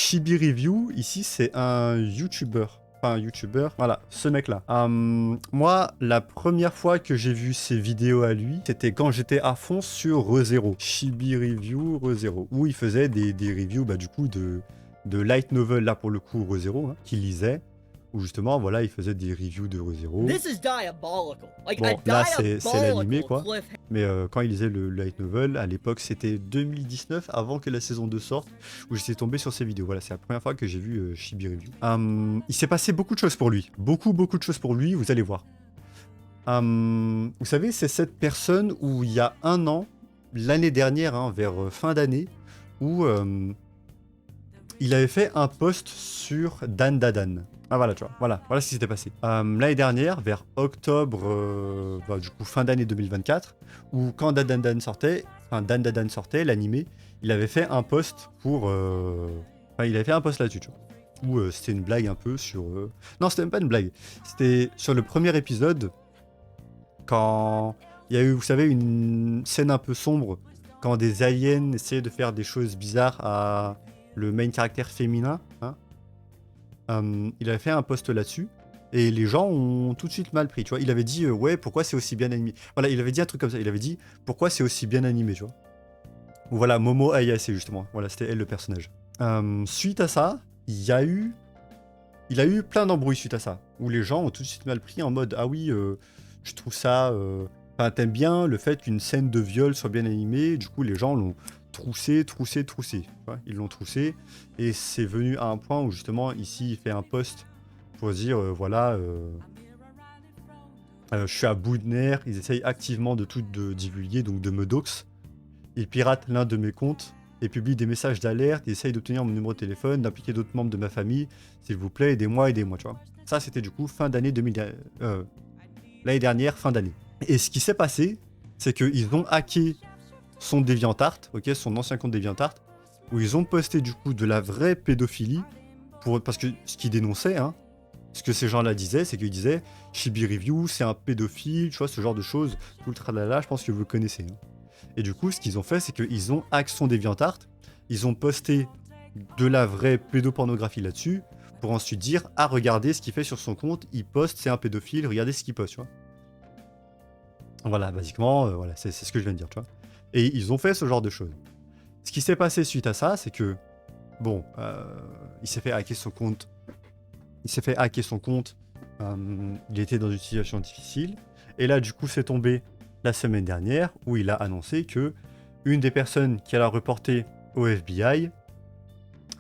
Chibi Review, ici, c'est un YouTuber. Enfin, un YouTuber, voilà, ce mec-là. Moi, la première fois que j'ai vu ses vidéos à lui, c'était quand j'étais à fond sur ReZero. Chibi Review, ReZero. Où il faisait des reviews, bah, du coup, de light novel, là, pour le coup, ReZero, hein, qu'il lisait. Où justement, voilà, il faisait des reviews de ReZero. Bon, là, c'est l'animé, quoi. Mais quand il lisait le light novel, à l'époque, c'était 2019, avant que la saison 2 sorte, où j'étais tombé sur ses vidéos. Voilà, c'est la première fois que j'ai vu Chibi Review. Il s'est passé beaucoup de choses pour lui. Beaucoup de choses pour lui, vous allez voir. Vous savez, c'est cette personne où il y a un an, l'année dernière, hein, vers fin d'année, où il avait fait un post sur Dan Dadan. Ah voilà, tu vois, voilà ce qui s'était passé. L'année dernière, vers octobre, bah, du coup fin d'année 2024, où quand Dan Dadan sortait, l'animé, il avait fait un post pour... Enfin, il avait fait un post là-dessus, tu vois. Où c'était une blague un peu sur... Non, c'était même pas une blague. C'était sur le premier épisode, quand il y a eu, vous savez, une scène un peu sombre, quand des aliens essayaient de faire des choses bizarres à le main caractère féminin, hein. Il avait fait un post là-dessus, et les gens ont tout de suite mal pris, tu vois. Il avait dit, ouais, pourquoi c'est aussi bien animé. Voilà, il avait dit un truc comme ça, il avait dit, pourquoi c'est aussi bien animé, tu vois. Ou voilà, Momo Ayase, justement. Voilà, c'était elle le personnage. Suite à ça, il a eu plein d'embrouilles suite à ça, où les gens ont tout de suite mal pris en mode, ah oui, je trouve ça... Enfin, t'aimes bien le fait qu'une scène de viol soit bien animée, du coup, les gens l'ont troussé. Ils l'ont troussé, et c'est venu à un point où, justement, ici, il fait un post pour dire, voilà, je suis à bout de nerfs, ils essayent activement de tout divulguer, donc de me dox. Ils piratent l'un de mes comptes et publient des messages d'alerte, ils essayent d'obtenir mon numéro de téléphone, d'impliquer d'autres membres de ma famille. S'il vous plaît, aidez-moi, tu vois. Ça, c'était du coup fin d'année 2000... l'année dernière, fin d'année. Et ce qui s'est passé, c'est qu'ils ont hacké son DeviantArt, ok, son ancien compte DeviantArt, où ils ont posté du coup de la vraie pédophilie, parce que ce qu'ils dénonçaient, hein, ce que ces gens-là disaient, c'est qu'ils disaient Chibi Review, c'est un pédophile, tu vois, ce genre de choses, tout le tralala, je pense que vous connaissez. Hein. Et du coup, ce qu'ils ont fait, c'est qu'ils ont hack son DeviantArt, ils ont posté de la vraie pédopornographie là-dessus, pour ensuite dire, ah, regardez ce qu'il fait sur son compte, il poste, c'est un pédophile, regardez ce qu'il poste, tu vois. Voilà, basiquement, voilà, c'est ce que je viens de dire, tu vois. Et ils ont fait ce genre de choses. Ce qui s'est passé suite à ça, c'est que, bon, il s'est fait hacker son compte. Il était dans une situation difficile. Et là, du coup, c'est tombé la semaine dernière, où il a annoncé que une des personnes qui a reporté au FBI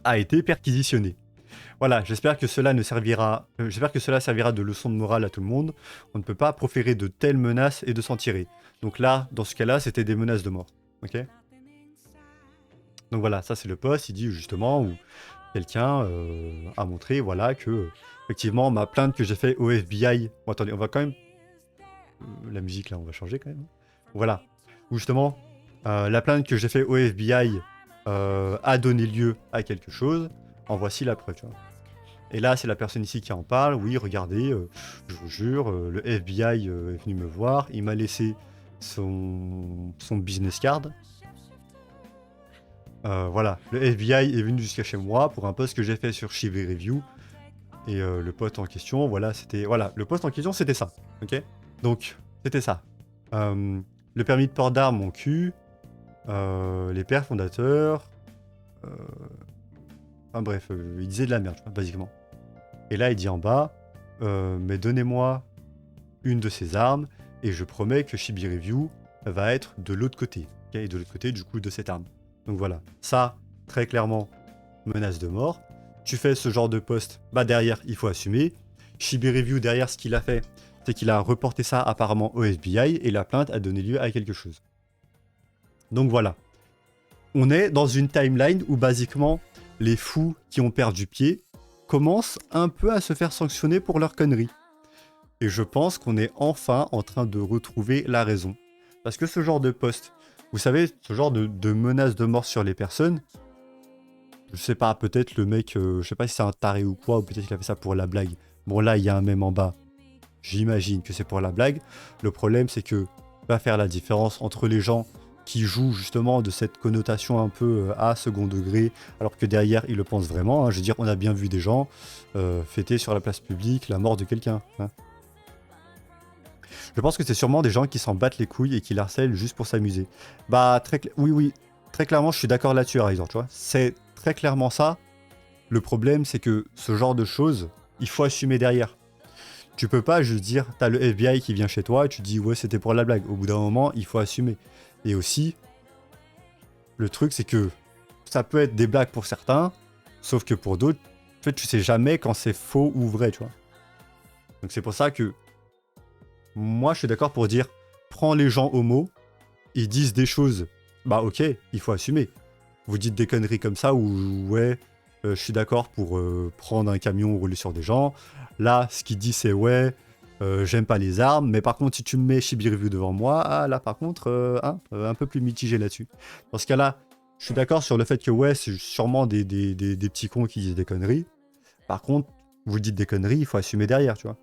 a été perquisitionnée. Voilà, j'espère que cela servira de leçon de morale à tout le monde. On ne peut pas proférer de telles menaces et de s'en tirer. Donc là, dans ce cas-là, c'était des menaces de mort. Ok. Donc voilà, ça c'est le post. Il dit justement où quelqu'un a montré, voilà, que effectivement ma plainte que j'ai fait au FBI. Bon, attendez, on va quand même la musique là, on va changer quand même. Voilà, où justement la plainte que j'ai fait au FBI a donné lieu à quelque chose. En voici la preuve, tu vois. Et là, c'est la personne ici qui en parle. Oui, regardez, je vous jure, le FBI est venu me voir. Il m'a laissé son business card. Voilà, le FBI est venu jusqu'à chez moi pour un post que j'ai fait sur Chibi Review. Et le post en question, voilà, le post en question, c'était ça. Ok. Donc, c'était ça. Le permis de port d'armes, mon cul. Les pères fondateurs. Enfin bref, il disait de la merde, basiquement. Et là, il dit en bas, mais donnez-moi une de ces armes, et je promets que Chibi Review va être de l'autre côté. Okay, et de l'autre côté, du coup, de cette arme. Donc voilà, ça, très clairement, menace de mort. Tu fais ce genre de post, bah derrière, il faut assumer. Chibi Review, derrière, ce qu'il a fait, c'est qu'il a reporté ça apparemment au FBI, et la plainte a donné lieu à quelque chose. Donc voilà. On est dans une timeline où, basiquement, les fous qui ont perdu pied commencent un peu à se faire sanctionner pour leurs conneries. Et je pense qu'on est enfin en train de retrouver la raison. Parce que ce genre de post, vous savez, ce genre de menace de mort sur les personnes, je sais pas, peut-être le mec, je sais pas si c'est un taré ou quoi, ou peut-être qu'il a fait ça pour la blague. Bon là, il y a un mème en bas. J'imagine que c'est pour la blague. Le problème, c'est que va faire la différence entre les gens qui joue justement de cette connotation un peu à second degré, alors que derrière, ils le pensent vraiment. Hein. Je veux dire, on a bien vu des gens fêter sur la place publique la mort de quelqu'un. Hein. Je pense que c'est sûrement des gens qui s'en battent les couilles et qui l'harcèlent juste pour s'amuser. Bah, oui, très clairement, je suis d'accord là-dessus, Razor, tu vois. C'est très clairement ça. Le problème, c'est que ce genre de choses, il faut assumer derrière. Tu peux pas juste dire, t'as le FBI qui vient chez toi et tu dis, ouais, c'était pour la blague. Au bout d'un moment, il faut assumer. Et aussi, le truc, c'est que ça peut être des blagues pour certains, sauf que pour d'autres, en fait, tu sais jamais quand c'est faux ou vrai, tu vois. Donc c'est pour ça que moi, je suis d'accord pour dire, prends les gens au mot, ils disent des choses, bah ok, il faut assumer. Vous dites des conneries comme ça, ou ouais, je suis d'accord pour prendre un camion, rouler sur des gens. Là, ce qu'il dit, c'est ouais, j'aime pas les armes, mais par contre, si tu me mets Chibi Review devant moi, ah, là, par contre, un peu plus mitigé là-dessus. Dans ce cas-là, je suis d'accord sur le fait que ouais, c'est sûrement des petits cons qui disent des conneries. Par contre, vous dites des conneries, il faut assumer derrière, tu vois.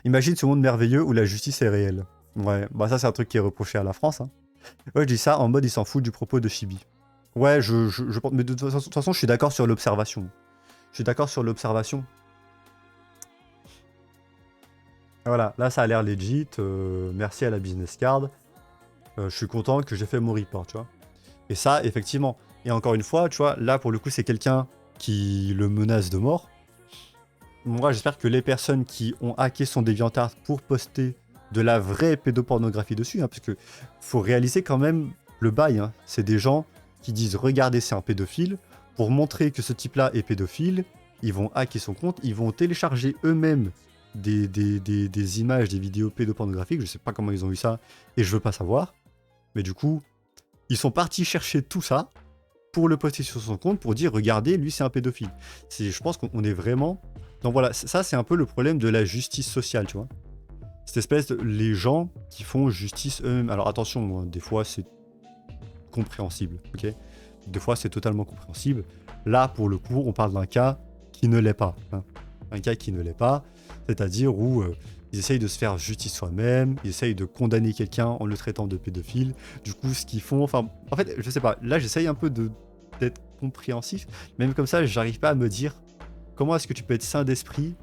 Imagine ce monde merveilleux où la justice est réelle. Ouais, bah ça c'est un truc qui est reproché à la France. Hein. Ouais, je dis ça en mode il s'en fout du propos de Chibi. Ouais, je pense, mais de toute façon, je suis d'accord sur l'observation. Je suis d'accord sur l'observation. Voilà, là ça a l'air legit. Merci à la business card. Je suis content que j'ai fait mon report, tu vois. Et ça, effectivement. Et encore une fois, tu vois, là pour le coup, c'est quelqu'un qui le menace de mort. Moi, j'espère que les personnes qui ont hacké son DeviantArt pour poster de la vraie pédopornographie dessus, hein, parce que faut réaliser quand même le bail. Hein. C'est des gens qui disent regardez, c'est un pédophile. Pour montrer que ce type-là est pédophile, ils vont hacker son compte, ils vont télécharger eux-mêmes des images, des vidéos pédopornographiques. Je sais pas comment ils ont eu ça et je veux pas savoir. Mais du coup, ils sont partis chercher tout ça pour le poster sur son compte pour dire regardez, lui c'est un pédophile. Je pense qu'on est vraiment. Donc voilà, ça c'est un peu le problème de la justice sociale, tu vois. Cette espèce de les gens qui font justice eux-mêmes. Alors attention, hein, des fois c'est compréhensible, ok. Des fois c'est totalement compréhensible. Là pour le coup, on parle d'un cas qui ne l'est pas. Hein. Un cas qui ne l'est pas, c'est-à-dire où ils essayent de se faire justice soi-même, ils essayent de condamner quelqu'un en le traitant de pédophile. Du coup, ce qu'ils font, enfin, en fait, je sais pas, là j'essaye un peu d'être compréhensif, même comme ça, j'arrive pas à me dire comment est-ce que tu peux être sain d'esprit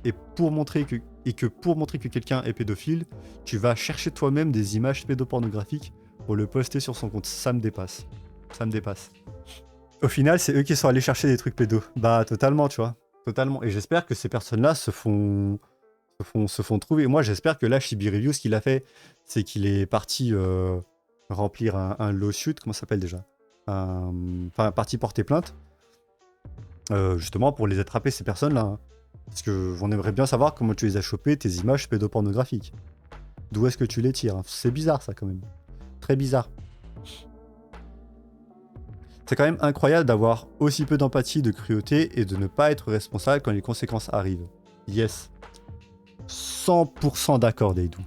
et pour montrer que quelqu'un est pédophile, tu vas chercher toi-même des images pédopornographiques pour le poster sur son compte. Ça me dépasse. Ça me dépasse. Au final, c'est eux qui sont allés chercher des trucs pédos. Bah, totalement, tu vois. Totalement. Et j'espère que ces personnes-là se font trouver. Moi, j'espère que là, Chibi Review, ce qu'il a fait, c'est qu'il est parti remplir un lawsuit. Comment ça s'appelle déjà? Enfin, parti porter plainte. Justement pour les attraper, ces personnes-là. Hein. Parce que on aimerait bien savoir comment tu les as chopées, tes images pédopornographiques. D'où est-ce que tu les tires? Hein. C'est bizarre, ça, quand même. Très bizarre. C'est quand même incroyable d'avoir aussi peu d'empathie, de cruauté et de ne pas être responsable quand les conséquences arrivent. Yes. 100% d'accord, Deidou.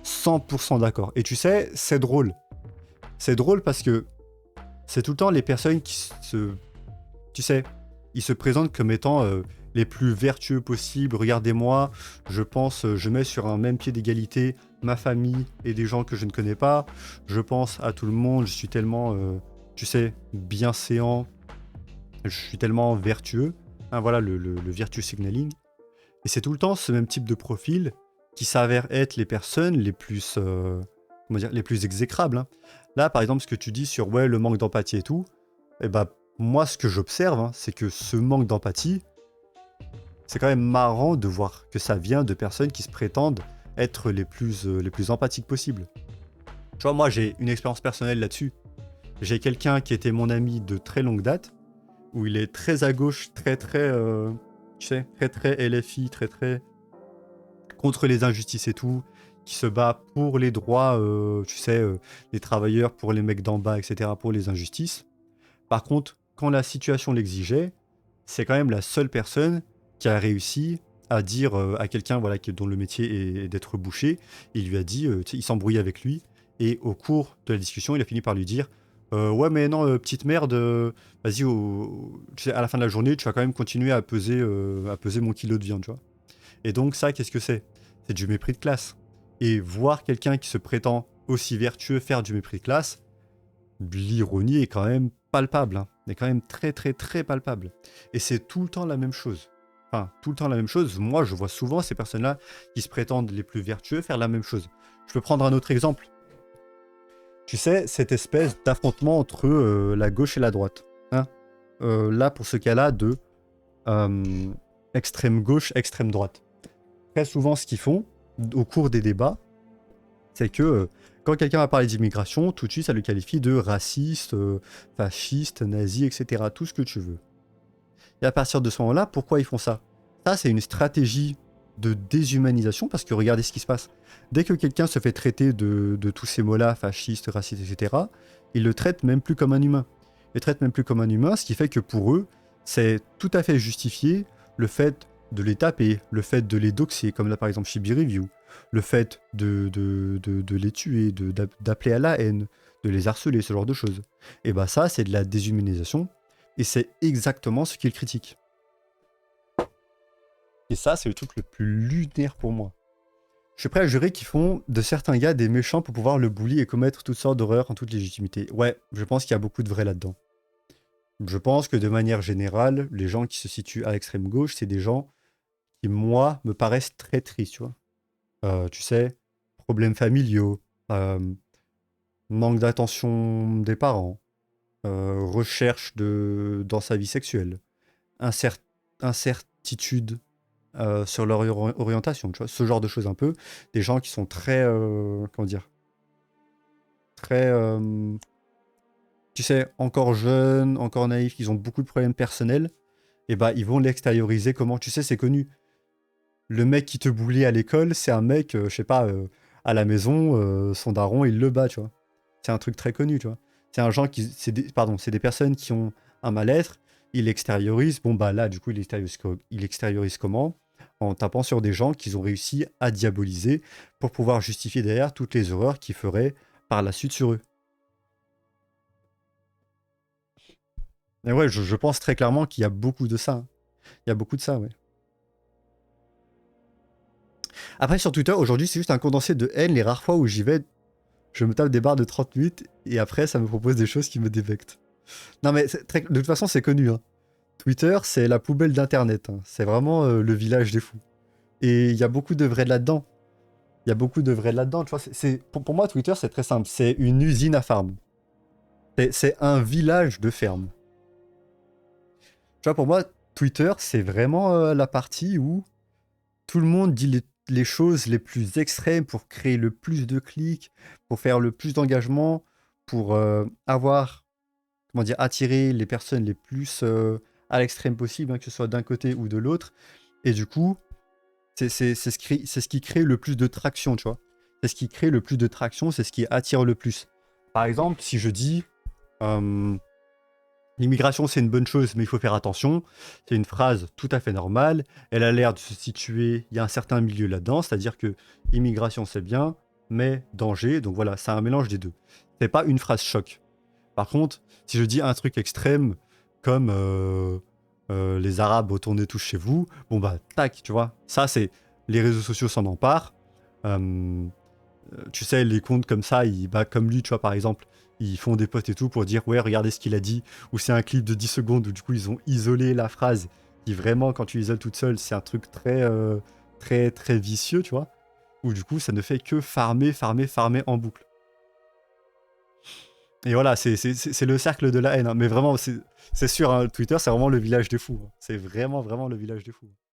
100% d'accord. Et tu sais, c'est drôle. C'est drôle parce que c'est tout le temps les personnes qui se... Tu sais, ils se présentent comme étant les plus vertueux possibles. Regardez-moi, je pense, je mets sur un même pied d'égalité ma famille et des gens que je ne connais pas. Je pense à tout le monde, je suis tellement, tu sais, bienséant. Je suis tellement vertueux. Hein, voilà, le virtue signaling. Et c'est tout le temps ce même type de profil qui s'avère être les personnes les plus, comment dire, les plus exécrables. Hein. Là, par exemple, ce que tu dis sur ouais, le manque d'empathie et tout, eh ben, moi, ce que j'observe, hein, c'est que ce manque d'empathie, c'est quand même marrant de voir que ça vient de personnes qui se prétendent être les plus empathiques possibles. Tu vois, moi, j'ai une expérience personnelle là-dessus. J'ai quelqu'un qui était mon ami de très longue date, où il est très à gauche, très, tu sais, très LFI, très contre les injustices et tout, qui se bat pour les droits, tu sais, des travailleurs, pour les mecs d'en bas, etc., pour les injustices. Par contre, quand la situation l'exigeait, c'est quand même la seule personne qui a réussi à dire à quelqu'un voilà, dont le métier est d'être boucher, il lui a dit, il s'embrouillait avec lui, et au cours de la discussion, il a fini par lui dire ouais mais non, petite merde, vas-y, tu sais, à la fin de la journée, tu vas quand même continuer à peser mon kilo de viande, tu vois. Et donc ça, qu'est-ce que c'est? C'est du mépris de classe. Et voir quelqu'un qui se prétend aussi vertueux faire du mépris de classe, l'ironie est quand même palpable, hein. Elle est quand même très très très palpable. Et c'est tout le temps la même chose. Enfin, tout le temps la même chose. Moi, je vois souvent ces personnes-là qui se prétendent les plus vertueux faire la même chose. Je peux prendre un autre exemple. Tu sais, cette espèce d'affrontement entre la gauche et la droite. Hein. Là, pour ce cas-là, de extrême gauche, extrême droite. Très souvent, ce qu'ils font au cours des débats, c'est que quand quelqu'un va parler d'immigration, tout de suite, ça le qualifie de raciste, fasciste, nazi, etc. Tout ce que tu veux. Et à partir de ce moment-là, pourquoi ils font ça? Ça, c'est une stratégie de déshumanisation, parce que regardez ce qui se passe. Dès que quelqu'un se fait traiter de tous ces mots-là, fasciste, raciste, etc., ils le traitent même plus comme un humain. Ils le traitent même plus comme un humain, ce qui fait que pour eux, c'est tout à fait justifié le fait de les taper, le fait de les doxer, comme là par exemple Chibi Review, le fait de les tuer, d'appeler à la haine, de les harceler, ce genre de choses. Et bah ça, c'est de la déshumanisation, et c'est exactement ce qu'ils critiquent. Et ça, c'est le truc le plus lunaire pour moi. Je suis prêt à jurer qu'ils font de certains gars des méchants pour pouvoir le bully et commettre toutes sortes d'horreurs en toute légitimité. Ouais, je pense qu'il y a beaucoup de vrai là-dedans. Je pense que de manière générale, les gens qui se situent à l'extrême gauche, c'est des gens qui, moi, me paraissent très tristes, tu vois. Tu sais, problèmes familiaux, manque d'attention des parents, recherche dans sa vie sexuelle, incertitude sur leur orientation, tu vois, ce genre de choses un peu. Des gens qui sont très, comment dire, très, tu sais, encore jeunes, encore naïfs, ils ont beaucoup de problèmes personnels, et bah ils vont l'extérioriser comment, tu sais, c'est connu. Le mec qui te bully à l'école, c'est un mec, je sais pas, à la maison, son daron, il le bat, tu vois. C'est un truc très connu, tu vois. C'est un genre qui, c'est des personnes qui ont un mal-être, il l'extériorise, bon bah là, du coup, il extériorise comment? En tapant sur des gens qu'ils ont réussi à diaboliser pour pouvoir justifier derrière toutes les horreurs qu'ils feraient par la suite sur eux. Et ouais, je pense très clairement qu'il y a beaucoup de ça. Hein. Il y a beaucoup de ça, ouais. Après, sur Twitter, aujourd'hui, c'est juste un condensé de haine. Les rares fois où j'y vais, je me tape des barres de 30 minutes et après, ça me propose des choses qui me dévectent. Non, mais de toute façon, c'est connu. Hein. Twitter, c'est la poubelle d'Internet. Hein. C'est vraiment le village des fous. Et il y a beaucoup de vrai là-dedans. Il y a beaucoup de vrai là-dedans. Tu vois, pour moi, Twitter, c'est très simple. C'est une usine à farm. C'est un village de ferme. Tu vois, pour moi, Twitter, c'est vraiment la partie où tout le monde dit les choses les plus extrêmes pour créer le plus de clics, pour faire le plus d'engagement, pour avoir, comment dire, attirer les personnes les plus à l'extrême possible, hein, que ce soit d'un côté ou de l'autre. Et du coup, c'est ce qui crée le plus de traction, tu vois. C'est ce qui crée le plus de traction, c'est ce qui attire le plus. Par exemple, si je dis l'immigration, c'est une bonne chose, mais il faut faire attention. C'est une phrase tout à fait normale. Elle a l'air de se situer, il y a un certain milieu là-dedans, c'est-à-dire que immigration, c'est bien, mais danger. Donc voilà, c'est un mélange des deux. C'est pas une phrase choc. Par contre, si je dis un truc extrême, comme les Arabes retournez tous chez vous, bon bah, tac, tu vois. Ça, c'est les réseaux sociaux s'en emparent. Tu sais, les comptes comme ça, bah, comme lui, tu vois, par exemple, ils font des posts et tout pour dire ouais, regardez ce qu'il a dit, ou c'est un clip de 10 secondes où du coup ils ont isolé la phrase, qui vraiment, quand tu l'isoles toute seule, c'est un truc très, très, très vicieux, tu vois, où du coup ça ne fait que farmer, farmer, farmer en boucle. Et voilà, c'est le cercle de la haine, hein. Mais vraiment, c'est sûr, hein, Twitter, c'est vraiment le village des fous. Hein. C'est vraiment, vraiment le village des fous.